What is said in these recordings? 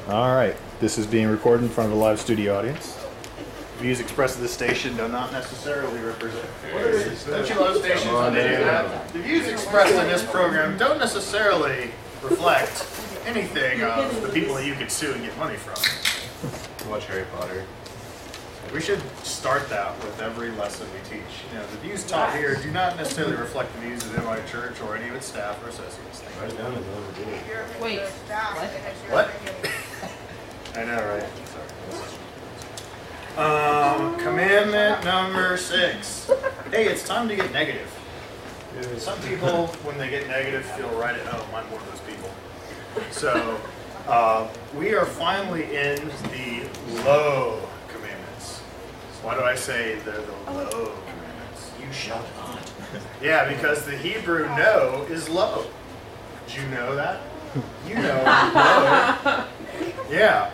All right, this is being recorded in front of a live studio audience. Views expressed at this station do not necessarily represent. Don't you love stations when they do that? The views expressed in this program don't necessarily reflect anything of the people that you could sue and get money from. Watch Harry Potter. We should start that with every lesson we teach. You know, the views taught here do not necessarily reflect the views of MI Church or any of its staff or associates. Wait, what? I know, right? Sorry. Commandment number 6. Hey, it's time to get negative. Some people, when they get negative, feel right at home. I'm one of those people. So, we are finally in the low commandments. Why do I say they're the low commandments? You shall not. Yeah, because the Hebrew no is low. Did you know that? You know low. Yeah.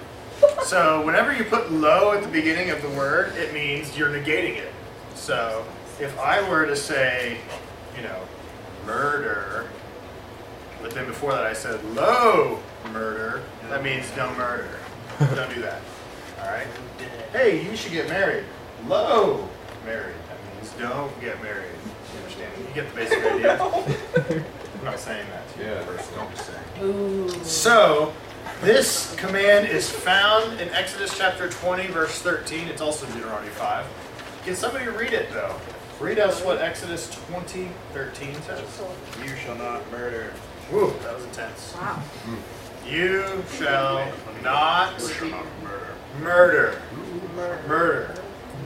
So whenever you put low at the beginning of the word, it means you're negating it. So if I were to say, you know, murder, but then before that I said low murder, that means no murder. Don't do that. All right? Hey, you should get married. Low married. That means don't get married. You understand? You get the basic idea? I'm not saying that to you. Yeah, First, don't just say. Ooh. So, this command is found in Exodus chapter 20, verse 13. It's also Deuteronomy 5. Can somebody read it, though? Read us what Exodus 20, 13 says. You shall not murder. Woo, that was intense. Wow. You shall not murder. murder.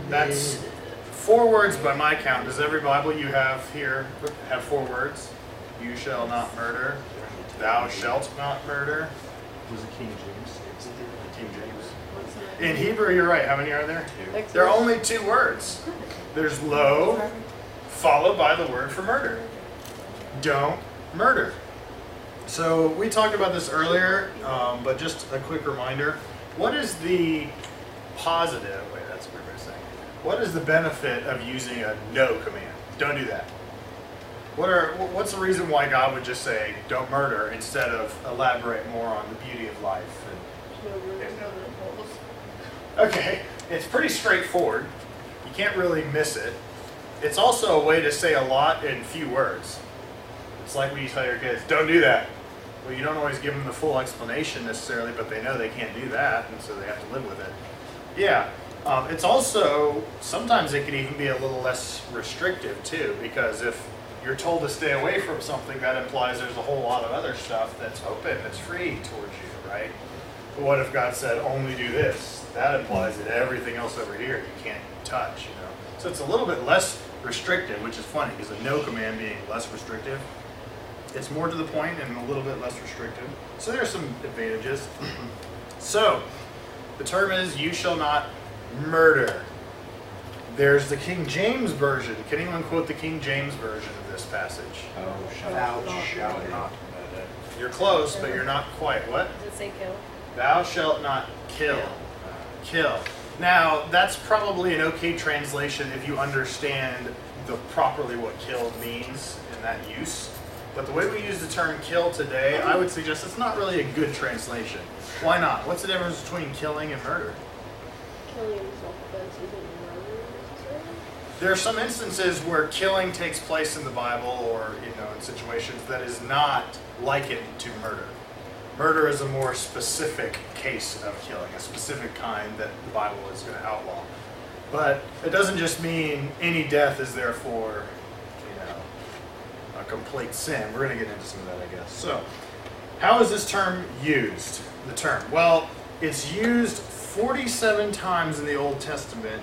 That's 4 words by my count. Does every Bible you have here have 4 words? You shall not murder. Thou shalt not murder. Was it King James? King James. In Hebrew, you're right. How many are there? 2. There are only 2 words. There's low, followed by the word for murder. Don't murder. So we talked about this earlier, but just a quick reminder. What is the positive? Wait, that's what we're saying. What is the benefit of using a no command? Don't do that. What's the reason why God would just say don't murder instead of elaborate more on the beauty of life? Okay, it's pretty straightforward. You can't really miss it. It's also a way to say a lot in few words. It's like when you tell your kids, don't do that. Well, you don't always give them the full explanation necessarily, but they know they can't do that, and so they have to live with it. Yeah, it's also, sometimes it can even be a little less restrictive too, because if you're told to stay away from something, that implies there's a whole lot of other stuff that's open, that's free towards you, right? But what if God said, only do this? That implies that everything else over here you can't touch, you know? So it's a little bit less restrictive, which is funny, because a no command being less restrictive, it's more to the point and a little bit less restrictive. So there's some advantages. So, the term is, you shall not murder. There's the King James Version. Can anyone quote the King James Version of this passage? Thou shalt not murder. You're close, but you're not quite. What? Does it say kill? Thou shalt not kill. Kill. Now, that's probably an okay translation if you understand properly what kill means in that use. But the way we use the term kill today, I would suggest it's not really a good translation. Why not? What's the difference between killing and murder? Killing self-defense isn't murder necessarily? There are some instances where killing takes place in the Bible or, in situations that is not likened to murder. Murder is a more specific case of killing, a specific kind that the Bible is going to outlaw. But it doesn't just mean any death is therefore, a complete sin. We're going to get into some of that, I guess. So, how is this term used? The term. Well, it's used 47 times in the Old Testament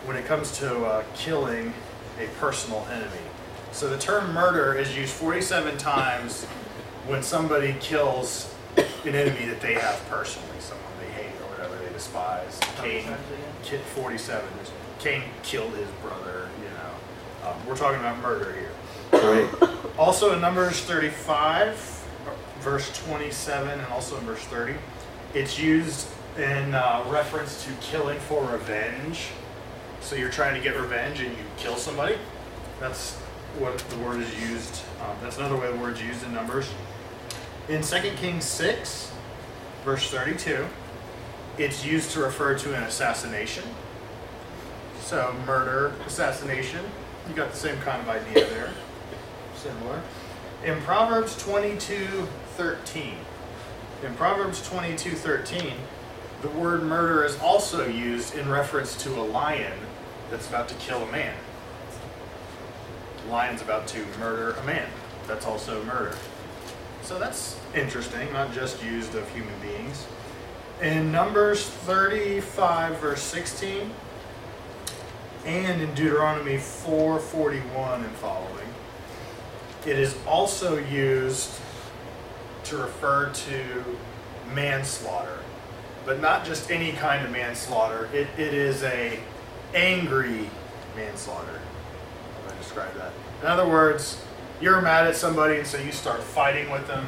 when it comes to killing a personal enemy. So the term murder is used 47 times when somebody kills an enemy that they have personally, someone they hate or whatever they despise. Cain, 47. Cain killed his brother, We're talking about murder here. Right. Also in Numbers 35, verse 27, and also in verse 30, it's used in reference to killing for revenge. So you're trying to get revenge and you kill somebody. That's what the word is used. That's another way the word's used in Numbers. In 2 Kings 6, verse 32. It's used to refer to an assassination. So murder, assassination, you got the same kind of idea there. Similar. In Proverbs 22:13. In Proverbs 22:13, the word murder is also used in reference to a lion that's about to kill a man. The lion's about to murder a man. That's also murder. So that's interesting, not just used of human beings. In Numbers 35, verse 16, and in Deuteronomy 4:41 and following, it is also used to refer to manslaughter, but not just any kind of manslaughter. It is a angry manslaughter. How do I describe that? In other words, you're mad at somebody and so you start fighting with them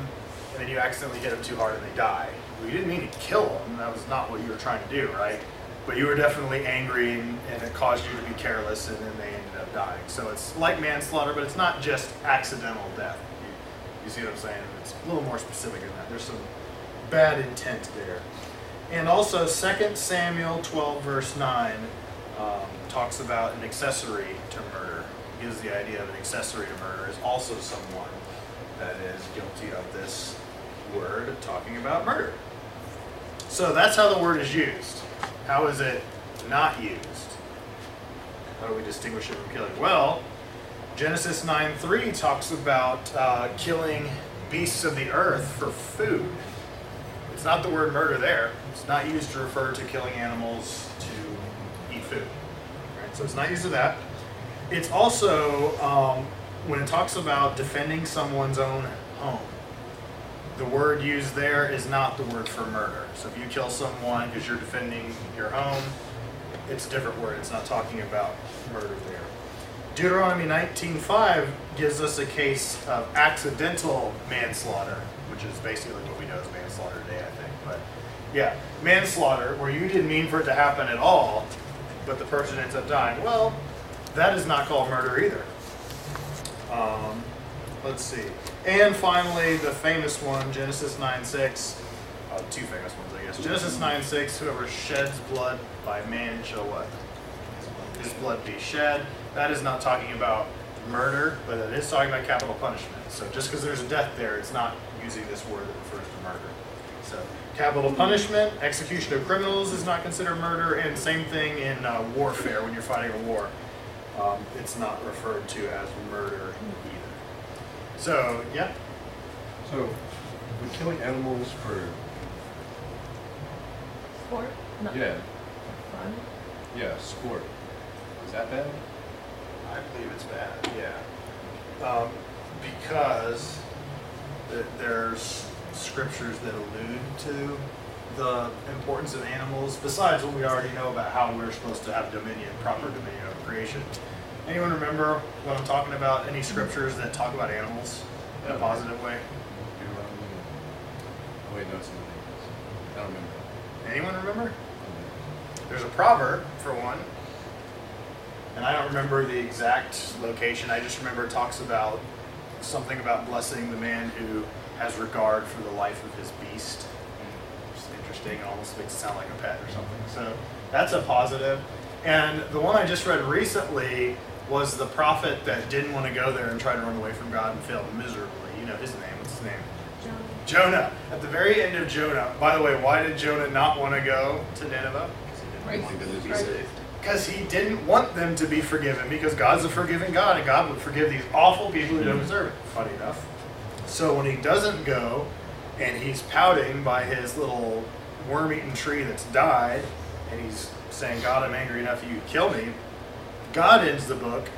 and then you accidentally hit them too hard and they die. Well, you didn't mean to kill them. That was not what you were trying to do, right? But you were definitely angry and it caused you to be careless and then they ended up dying. So it's like manslaughter, but it's not just accidental death. You see what I'm saying? It's a little more specific than that. There's some bad intent there. And also 2 Samuel 12 verse 9 talks about an accessory to murder. It gives the idea of an accessory to murder is also someone that is guilty of this word talking about murder. So that's how the word is used. How is it not used? How do we distinguish it from killing? Well, Genesis 9:3 talks about killing beasts of the earth for food. It's not the word murder there. It's not used to refer to killing animals to eat food. Right? So it's not used to that. It's also, when it talks about defending someone's own home, the word used there is not the word for murder. So if you kill someone because you're defending your home, it's a different word. It's not talking about murder there. Deuteronomy 19:5 gives us a case of accidental manslaughter, which is basically what we know as manslaughter today, I think. But yeah, manslaughter, where you didn't mean for it to happen at all, but the person ends up dying. Well, that is not called murder either. Let's see. And finally, the famous one, Genesis 9:6. Two famous ones, I guess. Genesis 9:6, whoever sheds blood by man shall what? His blood be shed. That is not talking about murder, but it is talking about capital punishment. So just because there's a death there, it's not using this word that refers to murder. So capital punishment, execution of criminals is not considered murder, and same thing in warfare when you're fighting a war. It's not referred to as murder either. So, yeah. So, when killing animals for Sport? No. yeah, Fun? yeah, sport, is that bad? I believe it's bad, yeah. Because there's scriptures that allude to the importance of animals, besides what we already know about how we're supposed to have dominion, proper dominion over creation. Anyone remember what I'm talking about? Any scriptures that talk about animals in a positive way? Oh wait, no, it's not. I don't remember. Anyone remember? There's a proverb, for one, and I don't remember the exact location. I just remember it talks about something about blessing the man who has regard for the life of his beast. It's interesting. It almost makes it sound like a pet or something. So that's a positive. And the one I just read recently was the prophet that didn't want to go there and try to run away from God and failed miserably. You know his name. What's his name? Jonah. At the very end of Jonah. By the way, why did Jonah not want to go to Nineveh? Because he didn't want them to be forgiven, because God's a forgiving God and God would forgive these awful people who don't deserve it. Funny enough. So when he doesn't go and he's pouting by his little worm-eaten tree that's died and he's saying, God, I'm angry enough you kill me, God ends the book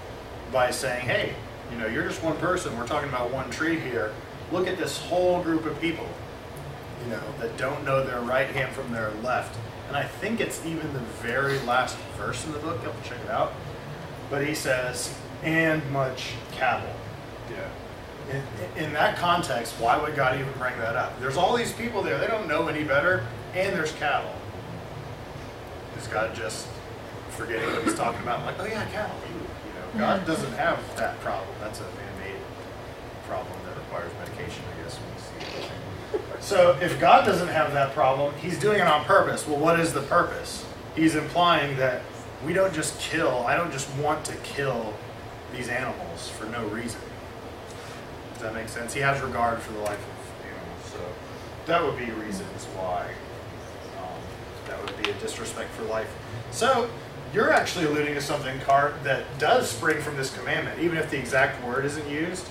by saying, hey, you know, you're just one person. We're talking about one tree here. Look at this whole group of people, you know, that don't know their right hand from their left. And I think it's even the very last verse in the book. You'll have to check it out. But he says, and much cattle. Yeah. In that context, why would God even bring that up? There's all these people there. They don't know any better. And there's cattle. Is God just forgetting what he's talking about? Like, oh yeah, cattle. You know, God doesn't have that problem. That's a man-made problem that requires medication, I guess, when you see it. So if God doesn't have that problem, he's doing it on purpose. Well, what is the purpose? He's implying that we don't just kill, I don't just want to kill these animals for no reason. Does that make sense? He has regard for the life of animals. So that would be reasons why that would be a disrespect for life. So you're actually alluding to something, Cart, that does spring from this commandment, even if the exact word isn't used.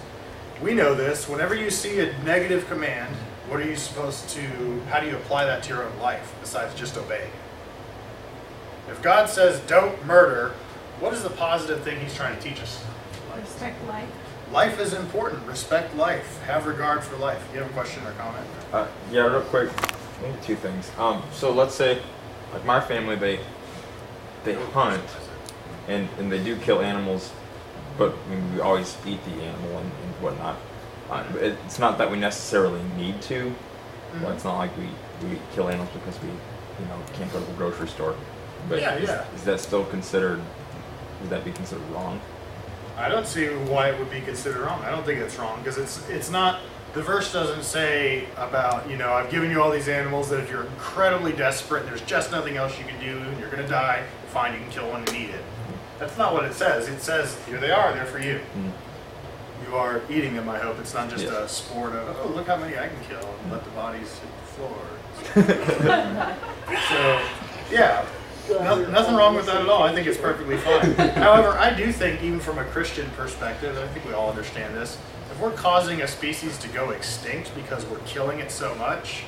We know this. Whenever you see a negative command, what are you supposed to, how do you apply that to your own life besides just obeying? If God says don't murder, what is the positive thing he's trying to teach us? Respect life. Life is important. Respect life. Have regard for life. You have a question or comment? Yeah, real quick. Maybe two things. So let's say, like my family, they hunt and they do kill animals, but we always eat the animal and whatnot. It's not that we necessarily need to. Well, it's not like we kill animals because we can't go to the grocery store. But Yeah. Is that still considered? Would that be considered wrong? I don't see why it would be considered wrong. I don't think it's wrong because it's not. The verse doesn't say about I've given you all these animals that if you're incredibly desperate and there's just nothing else you can do and you're going to die, fine, you can kill one and eat it. That's not what it says. It says here they are. They're for you. You are eating them. I hope it's not just a sport of look how many I can kill and let the bodies hit the floor. So yeah. Nothing wrong with that at all. I think it's perfectly fine. However, I do think, even from a Christian perspective, and I think we all understand this, if we're causing a species to go extinct because we're killing it so much,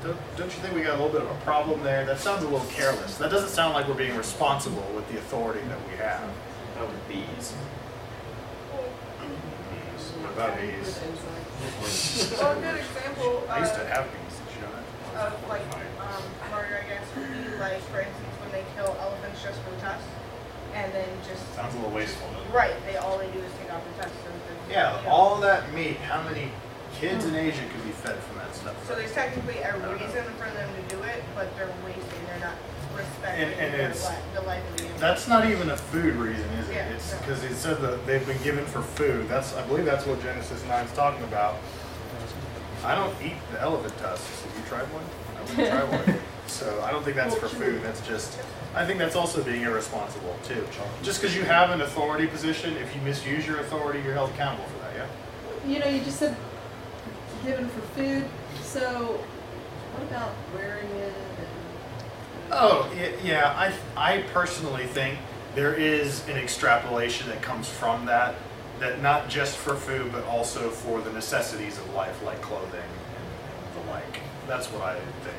don't you think we got a little bit of a problem there? That sounds a little careless. That doesn't sound like we're being responsible with the authority that we have. How about bees? What about bees? Well, a good example I used to have bees. Did you know that? of murder, I guess, would be like, for instance, when they kill elephants just for the tusks, and then just Sounds a little wasteful, doesn't it? right, all they do is take off the tusks. Yeah, all that meat. How many kids in Asia could be fed from that stuff? So there's technically a reason for them to do it, but they're wasting. They're not respecting And it's- the life of the animal. That's not even a food reason, is it? Yeah, It's no. because it said that they've been given for food. I believe that's what Genesis 9 is talking about. I don't eat the elephant tusks. Have you tried one? I wouldn't try one. So I don't think that's for food. That's just, I think that's also being irresponsible too. Just because you have an authority position, if you misuse your authority, you're held accountable for that, yeah? You just said given for food. So what about wearing it? Oh, yeah. I personally think there is an extrapolation that comes from that not just for food, but also for the necessities of life, like clothing and the like. That's what I think.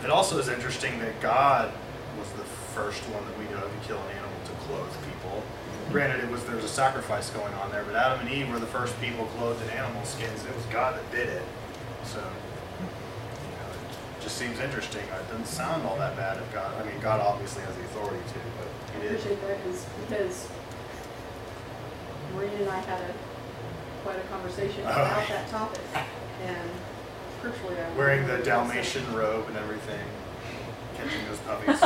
It also is interesting that God was the first one that we know to kill an animal to clothe people. Granted, there was a sacrifice going on there, but Adam and Eve were the first people clothed in animal skins. It was God that did it. So, it just seems interesting. It doesn't sound all that bad if God, God obviously has the authority to, but he I did. appreciate that because Maureen and I had quite a conversation about that topic, and crucially, I Wearing the Dalmatian robe and everything, catching those puppies.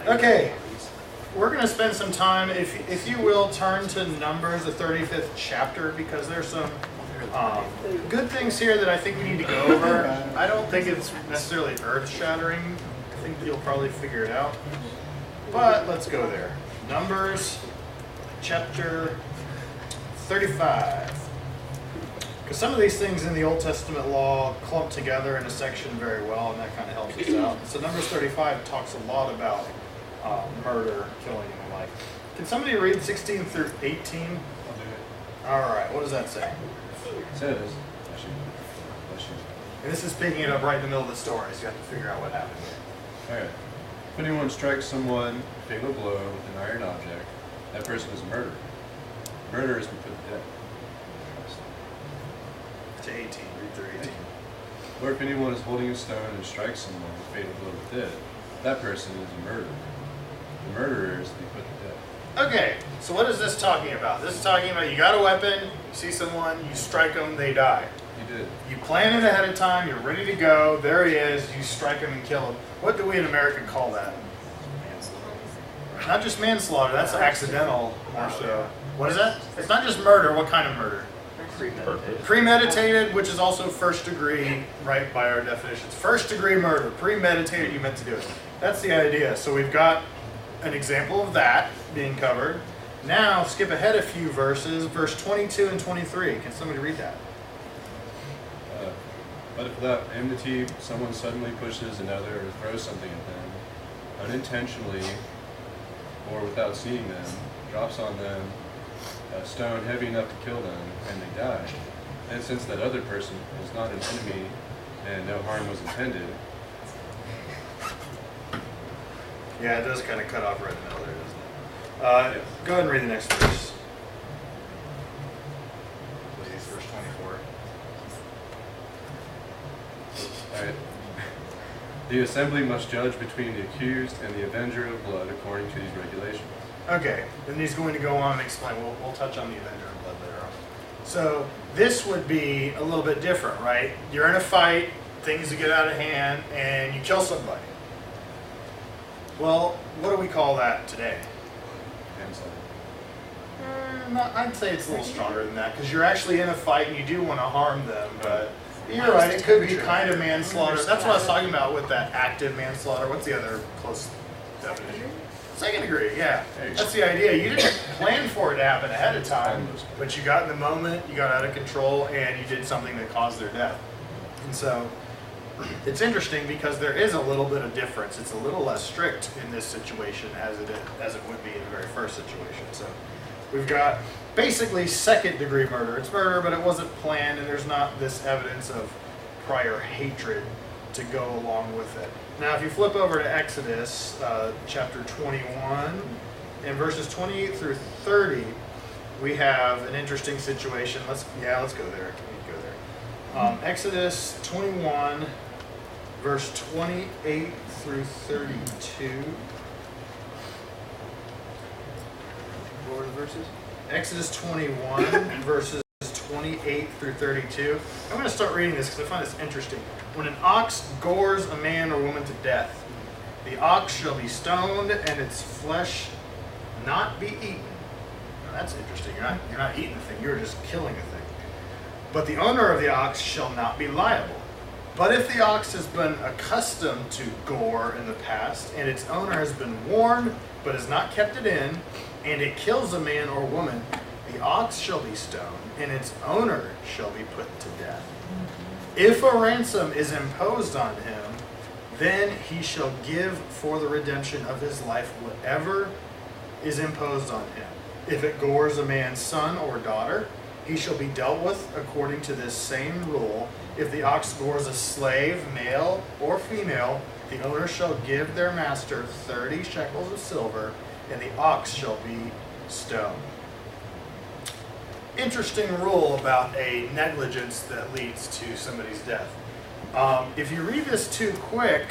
Okay, we're going to spend some time, if you will, turn to Numbers, the 35th chapter, because there's some good things here that I think we need to go over. I don't think it's necessarily earth-shattering. I think you'll probably figure it out. But let's go there. Numbers chapter 35. Because some of these things in the Old Testament law clump together in a section very well, and that kind of helps us out. So Numbers 35 talks a lot about murder, killing, and the like. Can somebody read 16 through 18? I'll do it. All right, what does that say? It says, And this is picking it up right in the middle of the story, so you have to figure out what happened here. alright. If anyone strikes someone a fatal blow with an iron object, that person is a murderer. Murderers be put to death. To 18, read through 18. Or if anyone is holding a stone and strikes someone a fatal blow with it, that person is a murderer. The murderer is to be put to death. Okay, so what is this talking about? This is talking about you got a weapon, you see someone, you strike them, they die. You did. You plan it ahead of time, you're ready to go, there he is, you strike him and kill him. What do we in America call that? Not just manslaughter, that's accidental more so. What is that? It's not just murder, what kind of murder? Premeditated. Premeditated, which is also first degree, right, by our definitions. First degree murder, premeditated, you meant to do it. That's the idea. So we've got an example of that being covered. Now, skip ahead a few verses, verse 22 and 23. Can somebody read that? But if without enmity someone suddenly pushes another or throws something at them, unintentionally or without seeing them, drops on them a stone heavy enough to kill them, and they die. And since that other person is not an enemy and no harm was intended. Yeah, it does kind of cut off right in the middle there, doesn't it? Go ahead and read the next verse. Please, verse 24. Alright. The assembly must judge between the accused and the avenger of blood according to these regulations. Okay, then he's going to go on and explain. We'll touch on the avenger of blood later on. So this would be a little bit different, right? You're in a fight, things get out of hand, and you kill somebody. Well, what do we call that today? Manslaughter. I'd say it's a little stronger than that, because you're actually in a fight and you do want to harm them, but you're right, it could be kind of manslaughter. That's what I was talking about with that active manslaughter. What's the other close definition? Second degree, yeah. That's the idea. You didn't plan for it to happen ahead of time, but you got in the moment, you got out of control, and you did something that caused their death. And so it's interesting because there is a little bit of difference. It's a little less strict in this situation as it would be in the very first situation. So we've got basically second degree murder. It's murder, but it wasn't planned, and there's not this evidence of prior hatred to go along with it. Now, if you flip over to Exodus chapter 21, in verses 28 through 30, we have an interesting situation. Let's go there. We need to go there. Exodus 21, verse 28 through 32. What were the verses? Exodus 21, verses 28 through 32. I'm going to start reading this because I find this interesting. When an ox gores a man or woman to death, the ox shall be stoned and its flesh not be eaten. Now that's interesting. You're not eating the thing, you're just killing a thing. But the owner of the ox shall not be liable. But if the ox has been accustomed to gore in the past, and its owner has been warned but has not kept it in, and it kills a man or woman, the ox shall be stoned, and its owner shall be put to death. If a ransom is imposed on him, then he shall give for the redemption of his life whatever is imposed on him. If it gores a man's son or daughter, he shall be dealt with according to this same rule. If the ox gores a slave, male or female, the owner shall give their master 30 shekels of silver, and the ox shall be stoned. Interesting rule about a negligence that leads to somebody's death. If you read this too quick,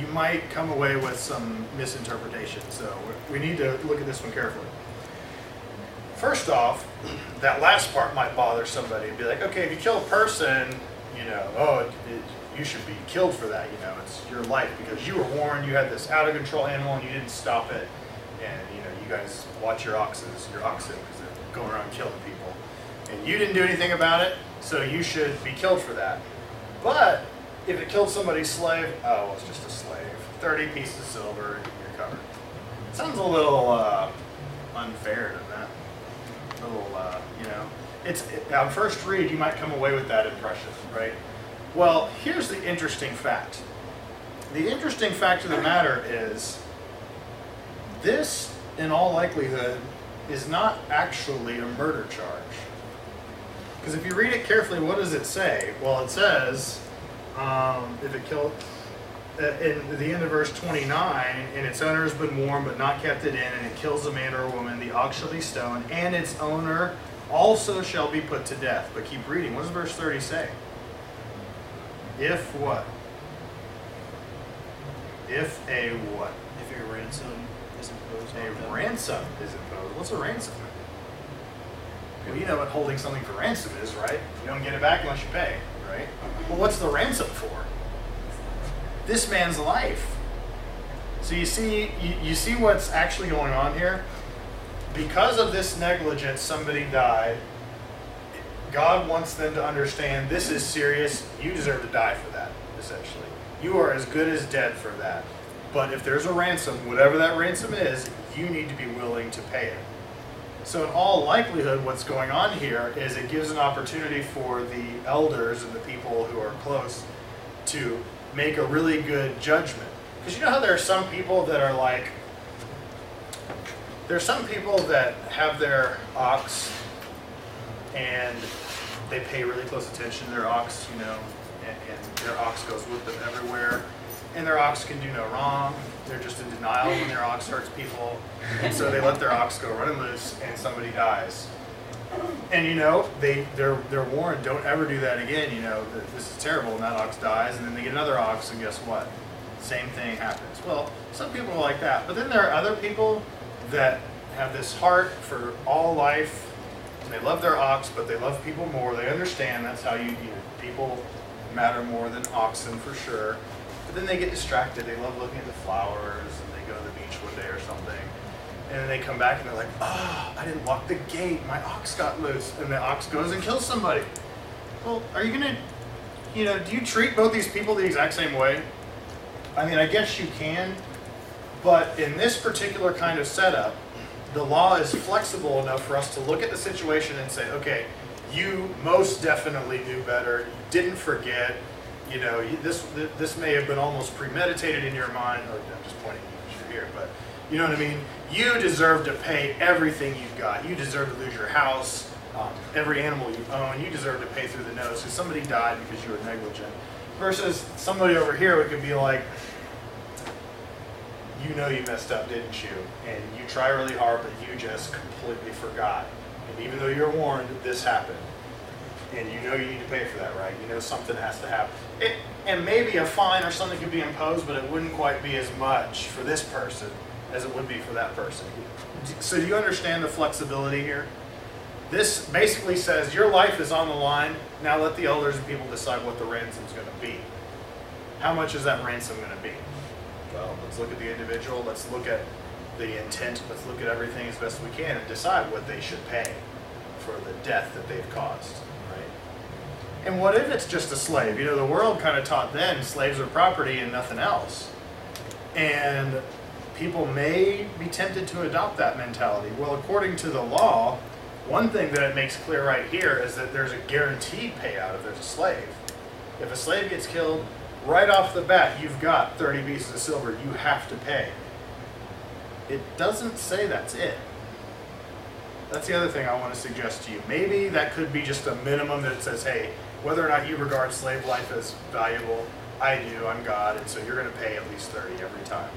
you might come away with some misinterpretation. So we need to look at this one carefully. First off, that last part might bother somebody. Be like, okay, if you kill a person, you should be killed for that. It's your life because you were warned. You had this out of control animal and you didn't stop it. And you guys watch your oxen because they're going around killing people. And you didn't do anything about it, so you should be killed for that. But if it killed somebody's slave, it's just a slave. 30 pieces of silver, you're covered. Sounds a little unfair, doesn't that? A little, on first read, you might come away with that impression, right? Well, here's the interesting fact. The interesting fact of the matter is, this, in all likelihood, is not actually a murder charge. Because if you read it carefully, what does it say? Well, it says, if it killed, in the end of verse 29, and its owner has been warned but not kept it in, and it kills a man or a woman, the ox shall be stoned, and its owner also shall be put to death. But keep reading. What does verse 30 say? If what? If a what? If a ransom is imposed on A them. ransom is imposed. What's a ransom? Well, you know what holding something for ransom is, right? You don't get it back unless you pay, right? Well, what's the ransom for? This man's life. So you see what's actually going on here? Because of this negligence, somebody died. God wants them to understand this is serious. You deserve to die for that, essentially. You are as good as dead for that. But if there's a ransom, whatever that ransom is, you need to be willing to pay it. So in all likelihood, what's going on here is it gives an opportunity for the elders and the people who are close to make a really good judgment. Because you know how there are some people that are like, there's some people that have their ox and they pay really close attention to their ox, you know, and their ox goes with them everywhere. And their ox can do no wrong. They're just in denial when their ox hurts people. And so they let their ox go running loose and somebody dies. And you know, they're warned, don't ever do that again, you know, this is terrible, and that ox dies, and then they get another ox, and guess what? Same thing happens. Well, some people are like that, but then there are other people that have this heart for all life, and they love their ox, but they love people more. They understand that's how you people matter more than oxen for sure. But then they get distracted. They love looking at the flowers, and they go to the beach one day or something. And then they come back and they're like, oh, I didn't lock the gate. My ox got loose. And the ox goes and kills somebody. Well, are you going to, do you treat both these people the exact same way? I mean, I guess you can. But in this particular kind of setup, the law is flexible enough for us to look at the situation and say, okay, you most definitely knew better. You didn't forget. This may have been almost premeditated in your mind. Or I'm just pointing at you because you're here, but you know what I mean? You deserve to pay everything you've got. You deserve to lose your house, every animal you own. You deserve to pay through the nose because somebody died because you were negligent. Versus somebody over here who could be like, you know you messed up, didn't you? And you try really hard, but you just completely forgot. And even though you're warned, this happened. And you know you need to pay for that, right? You know something has to happen. And maybe a fine or something could be imposed, but it wouldn't quite be as much for this person as it would be for that person. So do you understand the flexibility here? This basically says your life is on the line. Now let the elders and people decide what the ransom is going to be. How much is that ransom going to be? Well, let's look at the individual. Let's look at the intent. Let's look at everything as best we can and decide what they should pay for the death that they've caused. Right? And what if it's just a slave? You know, the world kind of taught then slaves are property and nothing else. And people may be tempted to adopt that mentality. Well, according to the law, one thing that it makes clear right here is that there's a guaranteed payout if there's a slave. If a slave gets killed, right off the bat, you've got 30 pieces of silver you have to pay. It doesn't say that's it. That's the other thing I want to suggest to you. Maybe that could be just a minimum that it says, hey, whether or not you regard slave life as valuable, I do, I'm God, and so you're going to pay at least 30 every time.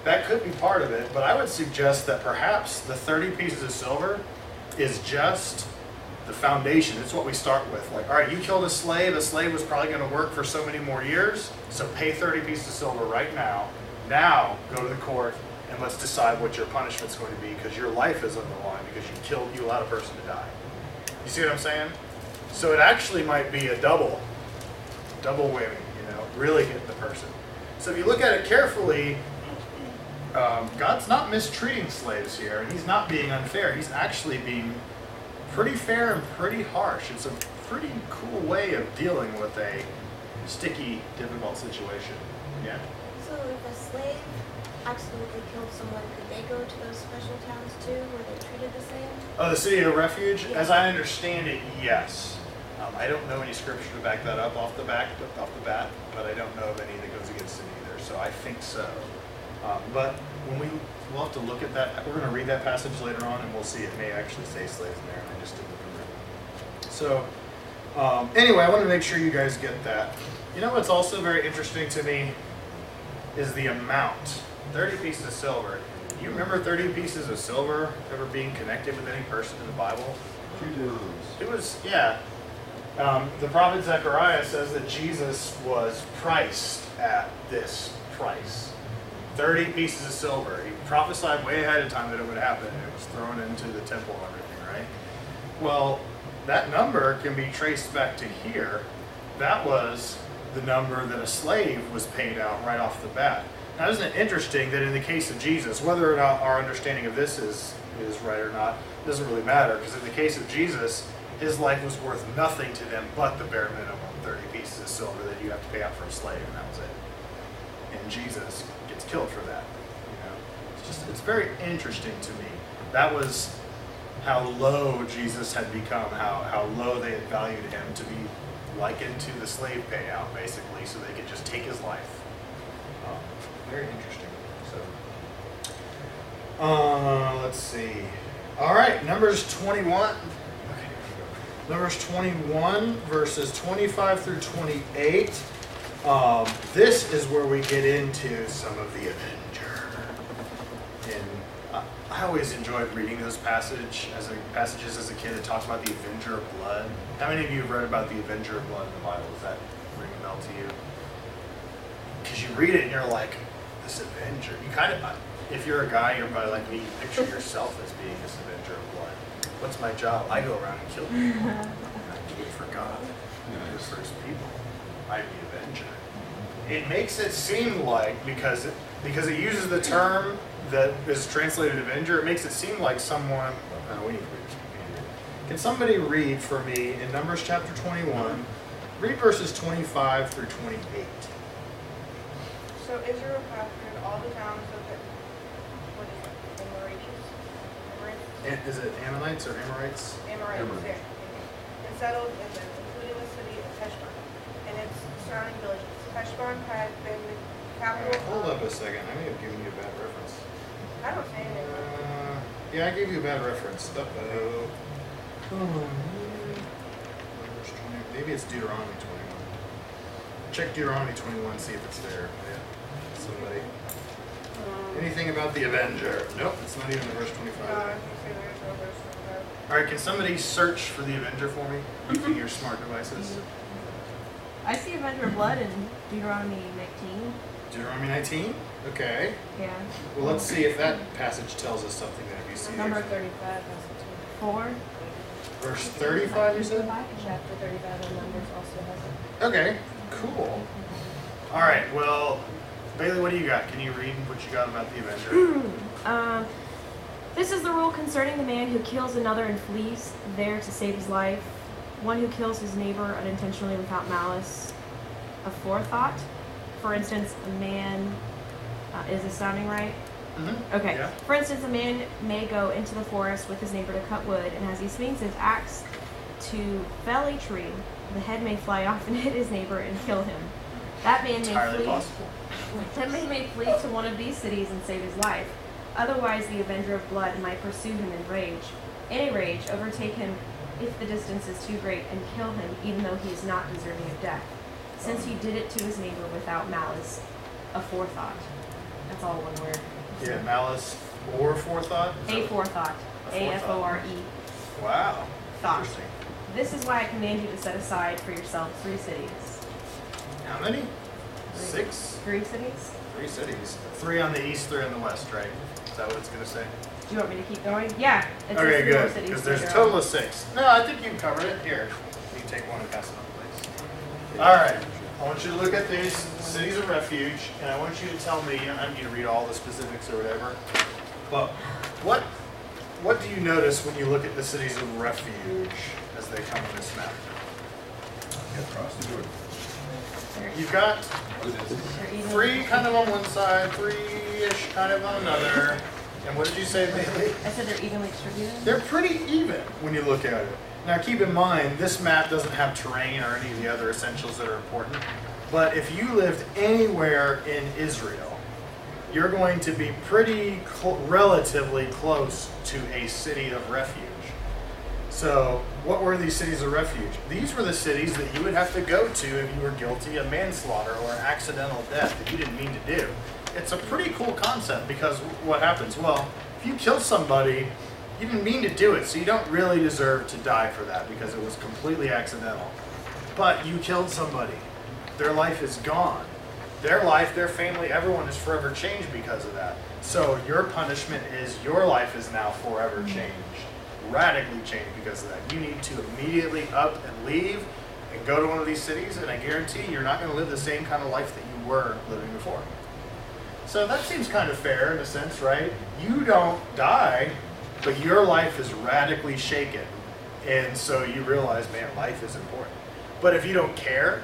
That could be part of it, but I would suggest that perhaps the 30 pieces of silver is just the foundation. It's what we start with. Like, all right, you killed a slave was probably going to work for so many more years, so pay 30 pieces of silver right now. Now, go to the court, and let's decide what your punishment's going to be, because your life is on the line, because you allowed a person to die. You see what I'm saying? So it actually might be a double whammy, really hit the person. So if you look at it carefully, God's not mistreating slaves here, and he's not being unfair. He's actually being pretty fair and pretty harsh. It's a pretty cool way of dealing with a sticky, difficult situation. Yeah? So if a slave accidentally killed someone, could they go to those special towns too, where they treated the same? Oh, the city of refuge? Yeah. As I understand it, yes. I don't know any scripture to back that up off the bat, but I don't know of any that goes against it either, so I think so. But we'll have to look at that. We're going to read that passage later on, and we'll see it may actually say slaves in there, and I just didn't remember. So, anyway, I want to make sure you guys get that. You know what's also very interesting to me is the amount. 30 pieces of silver. Do you remember 30 pieces of silver ever being connected with any person in the Bible? It was, yeah. The prophet Zechariah says that Jesus was priced at this price. 30 pieces of silver. He prophesied way ahead of time that it would happen, and it was thrown into the temple and everything, right? Well, that number can be traced back to here. That was the number that a slave was paid out right off the bat. Now, isn't it interesting that in the case of Jesus, whether or not our understanding of this is right or not, doesn't really matter, because in the case of Jesus, his life was worth nothing to them but the bare minimum, 30 pieces of silver that you have to pay out for a slave, and that was it. And Jesus gets killed for that. It's very interesting to me. That was how low Jesus had become, how low they had valued him to be likened to the slave payout, basically, so they could just take his life. Very interesting. So, let's see. All right, Numbers 21. Okay, Numbers 21, verses 25 through 28. This is where we get into some of the Avenger. And I always enjoyed reading those passages as a kid that talked about the Avenger of Blood. How many of you have read about the Avenger of Blood in the Bible? Does that ring a bell to you? Because you read it and you're like, this Avenger. You kind of, if you're a guy, you're probably like me, you picture yourself as being this Avenger of Blood. What's my job? I go around and kill people. I do it for God. I do it for his people. I'm the Avenger. It makes it seem like, because it uses the term that is translated Avenger, it makes it seem like someone, we need to read. Can somebody read for me in Numbers chapter 21, read verses 25 through 28. So Israel captured all the towns of the, what is it, Amorites? Is it Ammonites or Amorites? Amorites, yeah. And settled in them, including the city of Heshbon and its surrounding villages. Heshbon had been the capital. Hold up a second, I may have given you a bad reference. I don't say anything. Yeah, I gave you a bad reference. Maybe it's Deuteronomy 21. Check Deuteronomy 21, see if it's there. Yeah. Somebody. Anything about the Avenger? Nope, it's not even in verse 25. I can say there's no verse 25. Alright, can somebody search for the Avenger for me using your smart devices? I see Avenger of Blood in Deuteronomy 19. Deuteronomy 19? Okay. Yeah. Well, let's see if that passage tells us something that you see. Number 35 has it 4. Verse 35, you said? Chapter 35 of Numbers also has it. Okay, cool. Alright, well, Bailey, what do you got? Can you read what you got about the Avenger? This is the rule concerning the man who kills another and flees there to save his life. One who kills his neighbor unintentionally without malice aforethought. For instance, a man, is this sounding right? Mm-hmm. Okay. Yeah. For instance, a man may go into the forest with his neighbor to cut wood, and as he swings his axe to fell a tree, the head may fly off and hit his neighbor and kill him. That man Entirely may flee. possible. That man may flee to one of these cities and save his life. Otherwise, the Avenger of Blood might pursue him in a rage, overtake him if the distance is too great, and kill him even though he is not deserving of death, since he did it to his neighbor without malice aforethought. That's all one word. Yeah, malice or forethought? Aforethought. A-F-O-R-E. Wow. Thought. Interesting. This is why I command you to set aside for yourselves 3 cities. How many? 6? 3 cities? 3 cities. 3 on the east, 3 on the west, right? Is that what it's going to say? Do you want me to keep going? Yeah. It says Okay, 3 more good. cities Because there's a later total on. of 6. No, I think you can cover it. Here, you can take one and pass it on, please. All right. I want you to look at these cities of refuge, and I want you to tell me, you don't have to read all the specifics or whatever, but what do you notice when you look at the cities of refuge as they come on this map? Across the Jordan. You've got They're even- 3 kind of on one side, 3-ish kind of on another. And what did you say, Bailey? I said they're evenly distributed? They're pretty even when you look at it. Now keep in mind, this map doesn't have terrain or any of the other essentials that are important. But if you lived anywhere in Israel, you're going to be pretty relatively close to a city of refuge. So what were these cities of refuge? These were the cities that you would have to go to if you were guilty of manslaughter or an accidental death that you didn't mean to do. It's a pretty cool concept because what happens? Well, if you kill somebody, you didn't mean to do it, so you don't really deserve to die for that because it was completely accidental. But you killed somebody. Their life is gone. Their life, their family, everyone is forever changed because of that. So your punishment is your life is now forever changed, radically changed because of that. You need to immediately up and leave and go to one of these cities, and I guarantee you're not going to live the same kind of life that you were living before. So that seems kind of fair in a sense, right? You don't die, but your life is radically shaken And so you realize, man, life is important. But if you don't care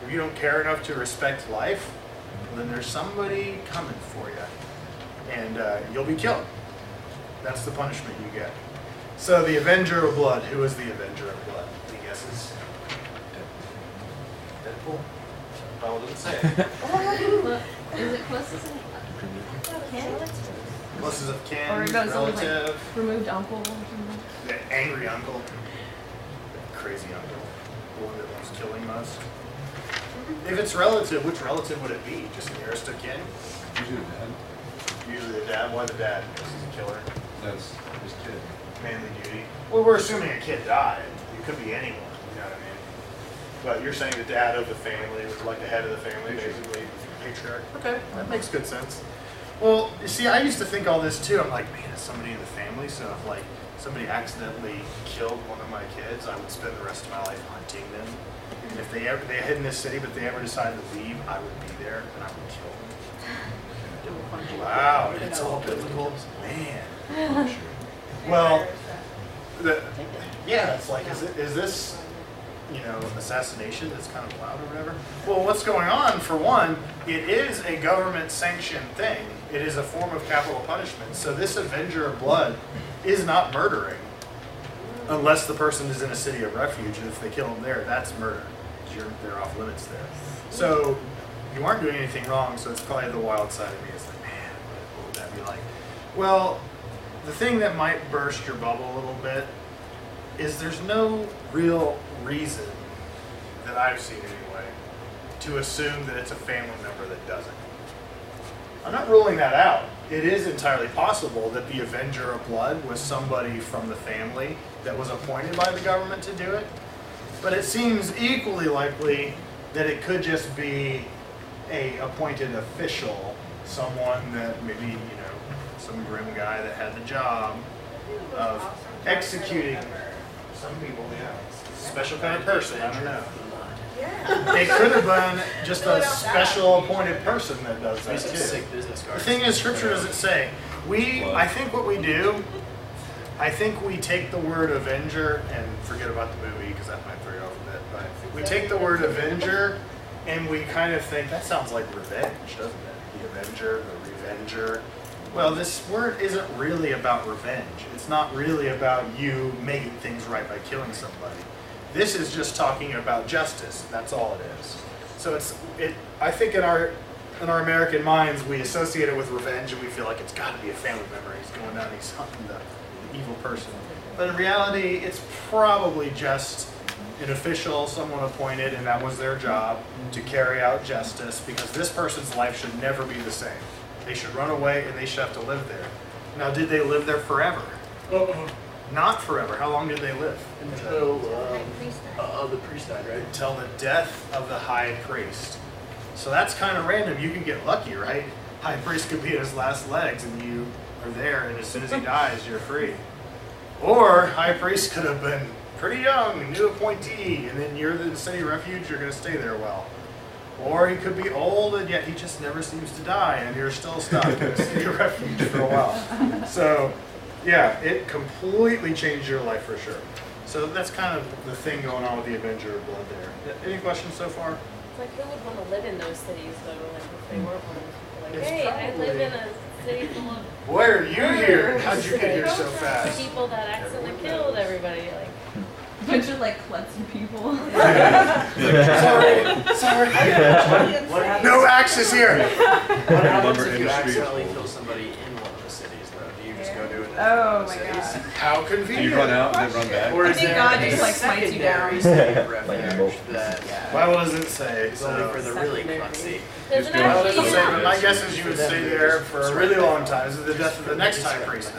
enough to respect life, then there's somebody coming for you, and you'll be killed. That's the punishment you get. So the Avenger of Blood. Who is the Avenger of Blood? Any guesses? Deadpool? Bible doesn't say it. Is it closest kin? Closest of kin, Or it goes on like relative, removed uncle or something? the angry uncle, the crazy uncle, the one that wants killing most. If it's relative, which relative would it be? Just nearest of kin? Usually the dad. Usually the dad. Why the dad? Because he's a killer. That's his kid. Manly duty. Well, we're assuming a kid died. It could be anyone, you know what I mean? But you're saying the dad of the family was like the head of the family, basically, patriarch. Okay, that makes good sense. Well, you see, I used to think all this too. I'm like, man, it's somebody in the family, so if like somebody accidentally killed one of my kids, I would spend the rest of my life hunting them. And if they hid in this city, but they ever decided to leave, I would be there and I would kill them. Wow, it's all biblical, man. Well, yeah, it's like, is this, you know, assassination that's kind of loud or whatever? Well, what's going on, for one, it is a government-sanctioned thing. It is a form of capital punishment. So this Avenger of Blood is not murdering unless the person is in a city of refuge, and if they kill them there, that's murder. They're off limits there. So you aren't doing anything wrong, so it's probably the wild side of me. It's like, man, what would that be like? Well, the thing that might burst your bubble a little bit is there's no real reason that I've seen anyway to assume that it's a family member that does it. I'm not ruling that out. It is entirely possible that the Avenger of Blood was somebody from the family that was appointed by the government to do it. But it seems equally likely that it could just be a appointed official, someone that maybe, you know, some grim guy that had the job of executing. Some people, yeah. Special kind of person, I don't know. Yeah. It could have been just a special appointed person that does that He's a too. sick business card. The thing is, Scripture doesn't say. I think what we do, I think we take the word Avenger, and forget about the movie because that might throw you off a bit, but we take the word Avenger and we kind of think, that sounds like revenge, doesn't it? The Avenger, the Revenger. Well, this word isn't really about revenge. It's not really about you making things right by killing somebody. This is just talking about justice. That's all it is. So I think in our American minds, we associate it with revenge, and we feel like it's got to be a family member. He's going down, he's hunting the evil person. But in reality, it's probably just an official, someone appointed, and that was their job to carry out justice, because this person's life should never be the same. They should run away, and they should have to live there. Now, did they live there forever? Not forever. How long did they live? Until The the priest died, right? Until the death of the high priest. So that's kind of random. You can get lucky, right? High priest could be in his last legs and you are there, and as soon as he dies, you're free. Or high priest could have been pretty young, new appointee, and then you're the city refuge, you're going to stay there a while. Or he could be old and yet he just never seems to die, and you're still stuck in a city refuge for a while. So yeah, it completely changed your life for sure. So that's kind of the thing going on with the Avenger of Blood there. Any questions so far? It's like, who would want to live in those cities though, like if they weren't one of those people like, It's hey, I live probably- in a city full of Why are you here? How'd you get here so fast? people that accidentally killed everybody, like Bunch of like klutzy people. Sorry. What happens? No axes here. What happens Lumber if you industry is accidentally full. kill somebody in one of the cities, though? Do you just go do it in Oh one of the my cities? God. How Do convenient. you run out and then run back? Or I is think there God a just, like, smites you secondary down. city of Lightning refuge bolt. that Bible doesn't say. is only for the really Secondary. klutzy? there's Just an go- Bible actually doesn't say, but my guess is you would stay there for a really long time. This is the death of the next high priest.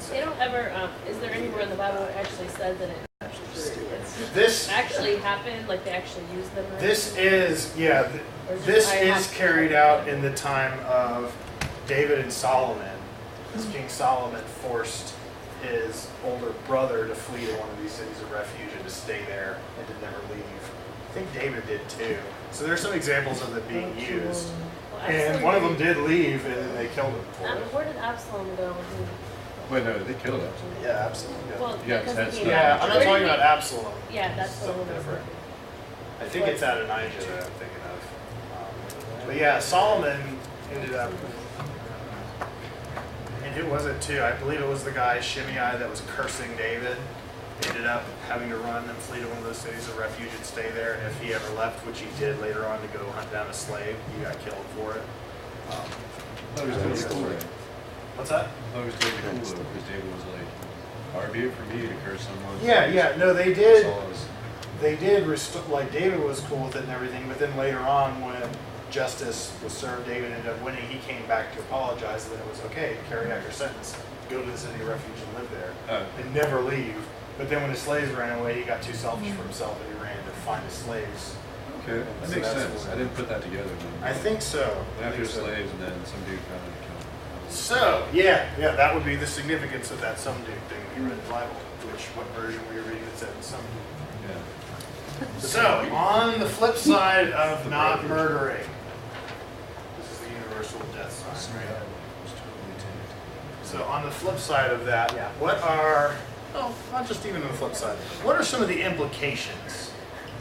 they don't ever is there anywhere in the Bible where it actually says that it This actually happened, like they actually used them? or This anything? is, yeah, this is carried out in the time of David and Solomon. As King Solomon forced his older brother to flee to one of these cities of refuge and to stay there and to never leave. I think David did too. So there's some examples of it being used. Well, And Absalom one of them did- did leave, and then they killed him for it. Where did Absalom go when he Wait, no, they killed him. Yeah, absolutely. Well, Yeah, because that's he came not- Yeah, back. I'm not Where did talking he- about Absalom. Yeah, that's the Something one. different. I think it's Adonijah that I'm thinking of. But yeah, Solomon ended up, and who was it too? I believe it was the guy Shimei that was cursing David. He ended up having to run and flee to one of those cities of refuge and stay there. And if he ever left, which he did later on to go hunt down a slave, he got killed for it. I thought he was totally cool. What's that? I thought he was totally cool though, because David was like, far be it for me to curse someone. Yeah, no, they did. Saul is- They did like David was cool with it and everything, but then later on when justice was served, David ended up winning. He came back to apologize that it was okay, carry out your sentence, go to the city of refuge and live there, and never leave. But then when his slaves ran away, he got too selfish for himself and he ran to find his slaves. Okay, that So makes that's sense. what- I didn't put that together. I think so. They have your slaves and then some dude found it and killed him. So, yeah, that would be the significance of that some dude thing we read in the Bible, which, what version were you reading that said some dude? Yeah. So, on the flip side of not murdering, this is the universal death sign, right? So, on the flip side of that, what are, not just even on the flip side, what are some of the implications?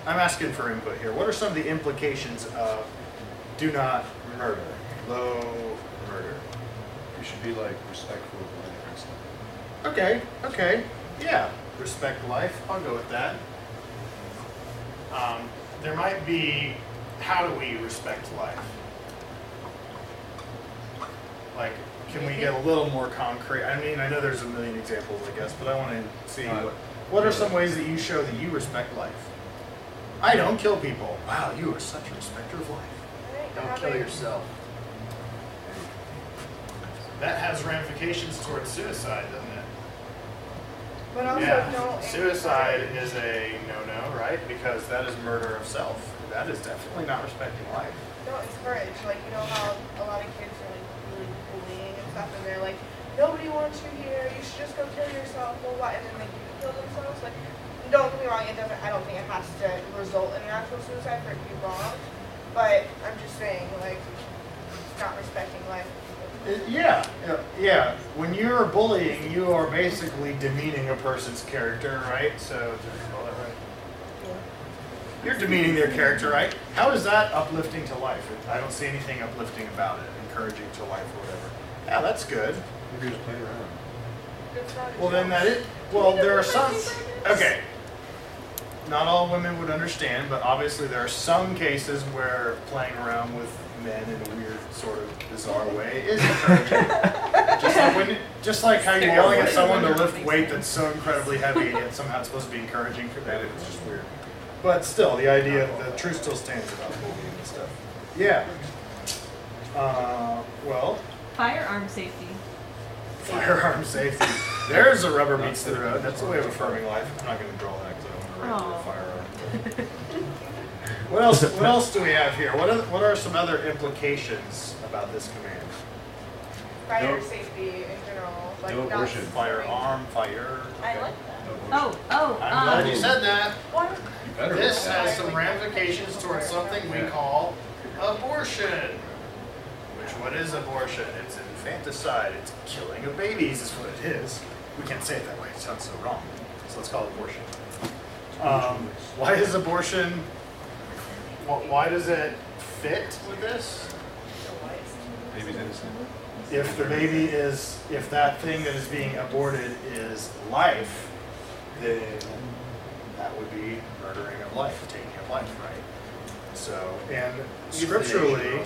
I'm asking for input here. What are some of the implications of do not murder, low murder? You should be like respectful of life and stuff. Okay, yeah, respect life, I'll go with that. There might be, how do we respect life? Like, can we get a little more concrete? I mean, I know there's a million examples, I guess, but I want to see what are some ways that you show that you respect life? I don't kill people. Wow, you are such a respecter of life. Don't kill yourself. That has ramifications towards suicide, doesn't it? But also Yeah, don't suicide is a no-no, right? Because that is murder of self. That is definitely not respecting life. don't encourage. Like, you know how a lot of kids are like really bullying and stuff, and they're like, nobody wants you here. You should just go kill yourself. Well, what? And then they do kill themselves. Like, don't get me wrong. It doesn't. I don't think it has to result in an actual suicide for it to be wrong. But I'm just saying, like, not respecting life. Yeah. When you're bullying, you are basically demeaning a person's character, right? So, did I call that right? You're demeaning their character, right? How is that uplifting to life? I don't see anything uplifting about it, encouraging to life or whatever. Yeah, that's good. Maybe just playing around. It's not a Well, then joke. that is. Well, there are some. Okay. Not all women would understand, but obviously there are some cases where playing around with men in a weird, sort of bizarre way is encouraging. just like how you're yelling at someone to lift weight that's so incredibly heavy, and yet somehow it's supposed to be encouraging for them. It's just weird. But still, the idea, the truth still stands about bullying and stuff. Yeah. Well, Firearm safety. firearm safety. There's a rubber meets the road. That's a way of affirming life. I'm not going to draw that because I don't want to write the firearm. What else do we have here? What are some other implications about this command? Fire No. safety in general. Like, No not abortion. Firearm, fire. I okay. like that. No abortion. I'm glad you said that. What? You better. This has some ramifications towards something we call abortion. What is abortion? It's infanticide. It's killing of babies is what it is. We can't say it that way. It sounds so wrong. So let's call it abortion. Why is abortion, why does it fit with this? Baby's innocent. If the baby is, if that thing that is being aborted is life, then that would be murdering of life, taking of life, right? So, and scripturally,